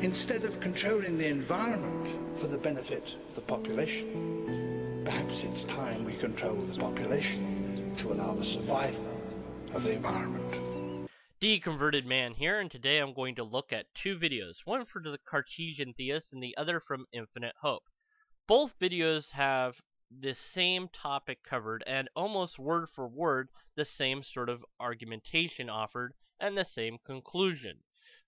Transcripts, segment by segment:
Instead of controlling the environment for the benefit of the population, perhaps it's time we control the population to allow the survival of the environment. Deconverted Man here, and today I'm going to look at two videos, one for the Cartesian theist and the other from Infinite Hope. Both videos have the same topic covered and almost word for word the same sort of argumentation offered and the same conclusion.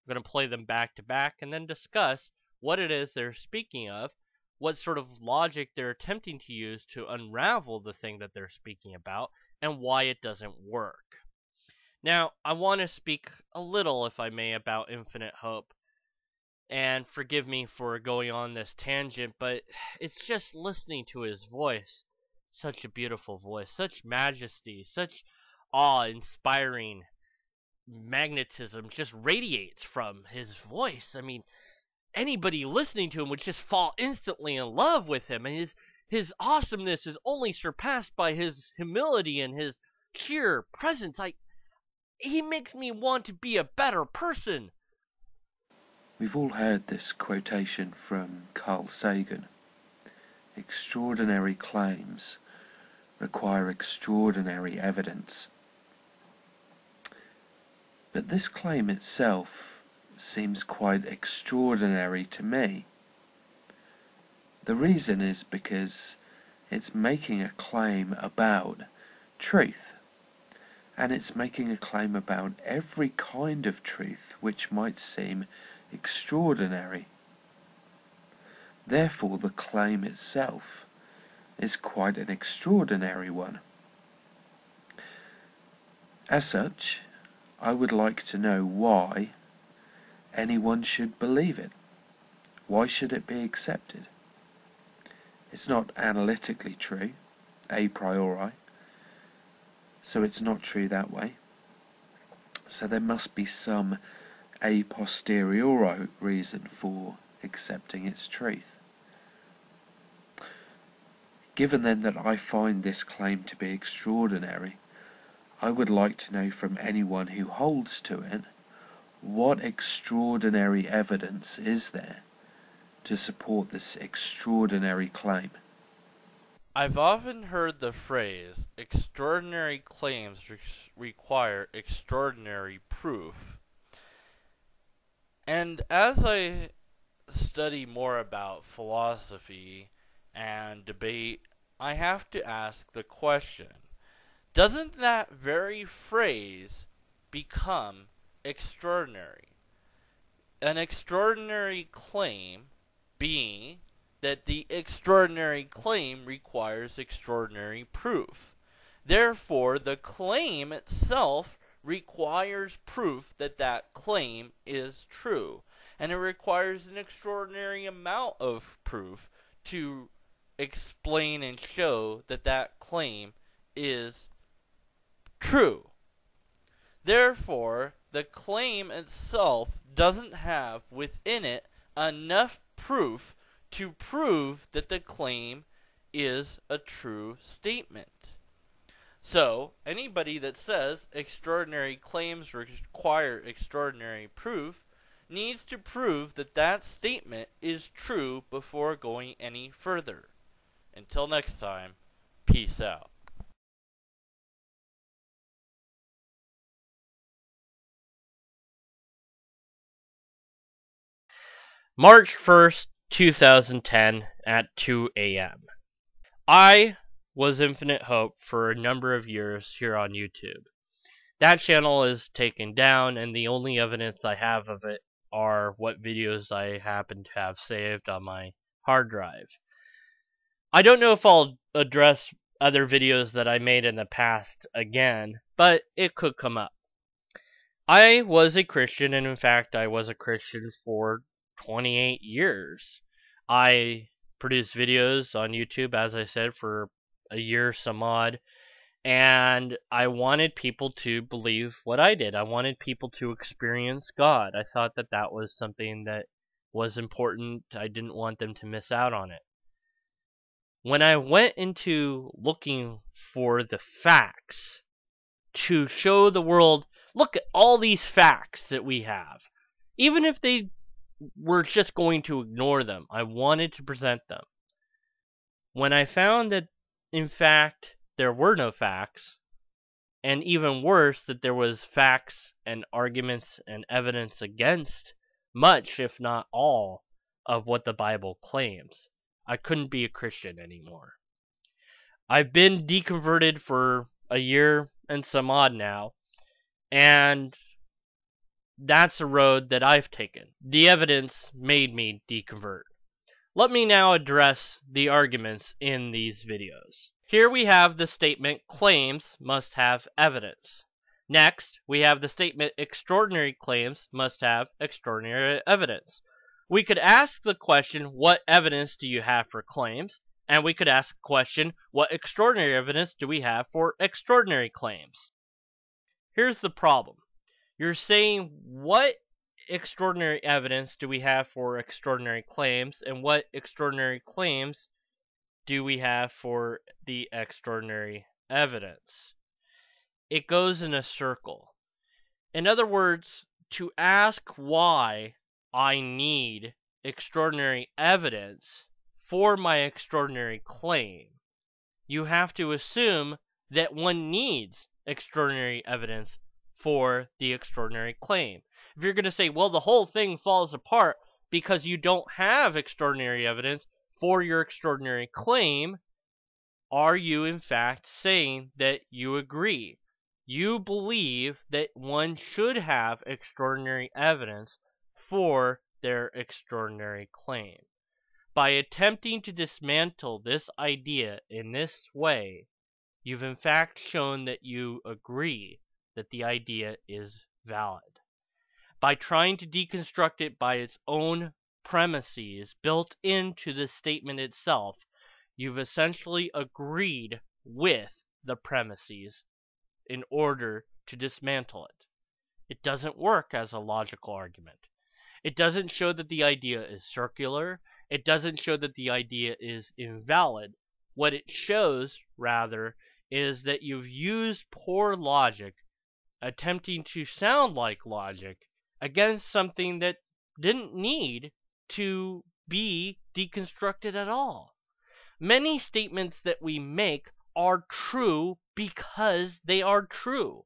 I'm going to play them back to back and then discuss what it is they're speaking of, what sort of logic they're attempting to use to unravel the thing that they're speaking about, and why it doesn't work. Now, I want to speak a little, if I may, about Infinite Hope. And forgive me for going on this tangent, but it's just listening to his voice. Such a beautiful voice, such majesty, such awe-inspiring magnetism just radiates from his voice. I mean, anybody listening to him would just fall instantly in love with him, and his awesomeness is only surpassed by his humility and his sheer presence. He makes me want to be a better person. We've all heard this quotation from Carl Sagan. Extraordinary claims require extraordinary evidence. But this claim itself seems quite extraordinary to me. The reason is because it's making a claim about truth. And it's making a claim about every kind of truth which might seem extraordinary. Therefore, the claim itself is quite an extraordinary one. As such, I would like to know why anyone should believe it. Why should it be accepted? It's not analytically true, a priori, so it's not true that way. So there must be some a posteriori reason for accepting its truth. Given then that I find this claim to be extraordinary, I would like to know from anyone who holds to it, what extraordinary evidence is there to support this extraordinary claim? I've often heard the phrase, extraordinary claims require extraordinary proof. And as I study more about philosophy and debate, I have to ask the question, doesn't that very phrase become extraordinary? An extraordinary claim being that the extraordinary claim requires extraordinary proof. Therefore, the claim itself requires proof that that claim is true. And it requires an extraordinary amount of proof to explain and show that that claim is true. Therefore, the claim itself doesn't have within it enough proof to prove that the claim is a true statement. So, anybody that says extraordinary claims require extraordinary proof needs to prove that that statement is true before going any further. Until next time, peace out. March 1st, 2010 at 2 a.m. I was Infinite Hope for a number of years here on YouTube. That channel is taken down, and the only evidence I have of it are what videos I happen to have saved on my hard drive. I don't know if I'll address other videos that I made in the past again, but it could come up. I was a Christian, and in fact I was a Christian for 28 years. I produced videos on YouTube, as I said, for a year some odd, and I wanted people to believe what I did. I wanted people to experience God. I thought that that was something that was important. I didn't want them to miss out on it. When I went into looking for the facts to show the world, look at all these facts that we have, even if they were just going to ignore them. I wanted to present them. When I found that, in fact, there were no facts, and even worse, that there was facts and arguments and evidence against much, if not all, of what the Bible claims, I couldn't be a Christian anymore. I've been deconverted for a year and some odd now, and that's a road that I've taken. The evidence made me deconvert. Let me now address the arguments in these videos. Here we have the statement, claims must have evidence. Next, we have the statement, extraordinary claims must have extraordinary evidence. We could ask the question, what evidence do you have for claims? And we could ask the question, what extraordinary evidence do we have for extraordinary claims? Here's the problem. You're saying, what extraordinary evidence do we have for extraordinary claims, and what extraordinary claims do we have for the extraordinary evidence? It goes in a circle. In other words, to ask why I need extraordinary evidence for my extraordinary claim, you have to assume that one needs extraordinary evidence for the extraordinary claim. If you're going to say, well, the whole thing falls apart because you don't have extraordinary evidence for your extraordinary claim, are you in fact saying that you agree? You believe that one should have extraordinary evidence for their extraordinary claim. By attempting to dismantle this idea in this way, you've in fact shown that you agree that the idea is valid. By trying to deconstruct it by its own premises built into the statement itself, you've essentially agreed with the premises in order to dismantle it. It doesn't work as a logical argument. It doesn't show that the idea is circular. It doesn't show that the idea is invalid. What it shows, rather, is that you've used poor logic, attempting to sound like logic, against something that didn't need to be deconstructed at all. Many statements that we make are true because they are true.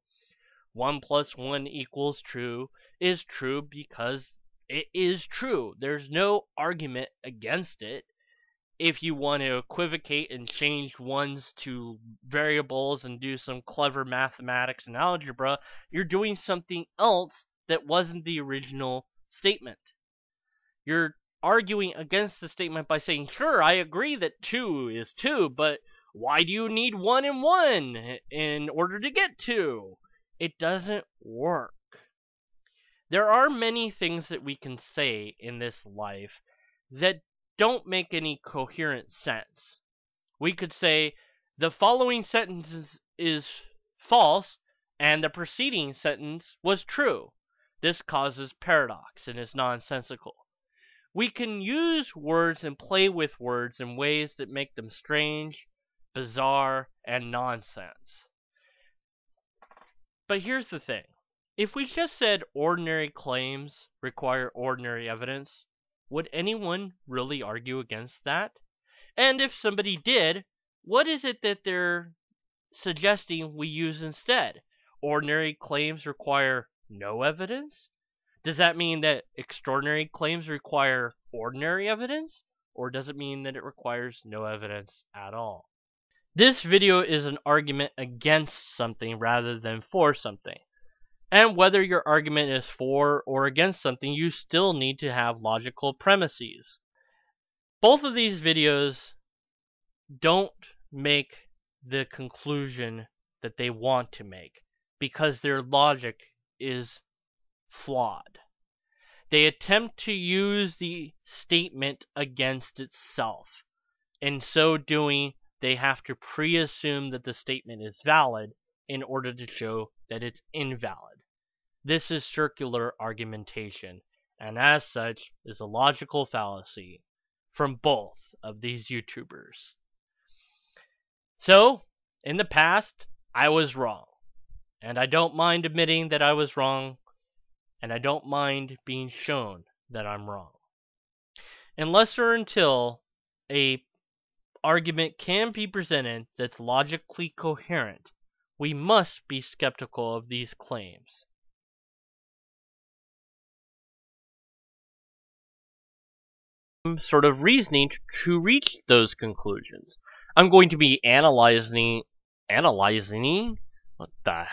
1 + 1 = true is true because it is true. There's no argument against it. If you want to equivocate and change ones to variables and do some clever mathematics and algebra, you're doing something else that wasn't the original statement. You're arguing against the statement by saying, sure, I agree that 2 is 2, but why do you need 1 and 1 in order to get 2? It doesn't work. There are many things that we can say in this life that don't make any coherent sense. We could say, the following sentence is false, and the preceding sentence was true. This causes paradox and is nonsensical. We can use words and play with words in ways that make them strange, bizarre, and nonsense. But here's the thing. If we just said ordinary claims require ordinary evidence, would anyone really argue against that? And if somebody did, what is it that they're suggesting we use instead? Ordinary claims require no evidence? Does that mean that extraordinary claims require ordinary evidence? Or does it mean that it requires no evidence at all? This video is an argument against something rather than for something. And whether your argument is for or against something, you still need to have logical premises. Both of these videos don't make the conclusion that they want to make because their logic is flawed. They attempt to use the statement against itself. In so doing, they have to pre-assume that the statement is valid in order to show that it's invalid. This is circular argumentation, and as such is a logical fallacy from both of these YouTubers. So, in the past, I was wrong. And I don't mind admitting that I was wrong, and I don't mind being shown that I'm wrong. Unless or until a argument can be presented that's logically coherent, we must be skeptical of these claims. Sort of reasoning to reach those conclusions. I'm going to be analyzing what the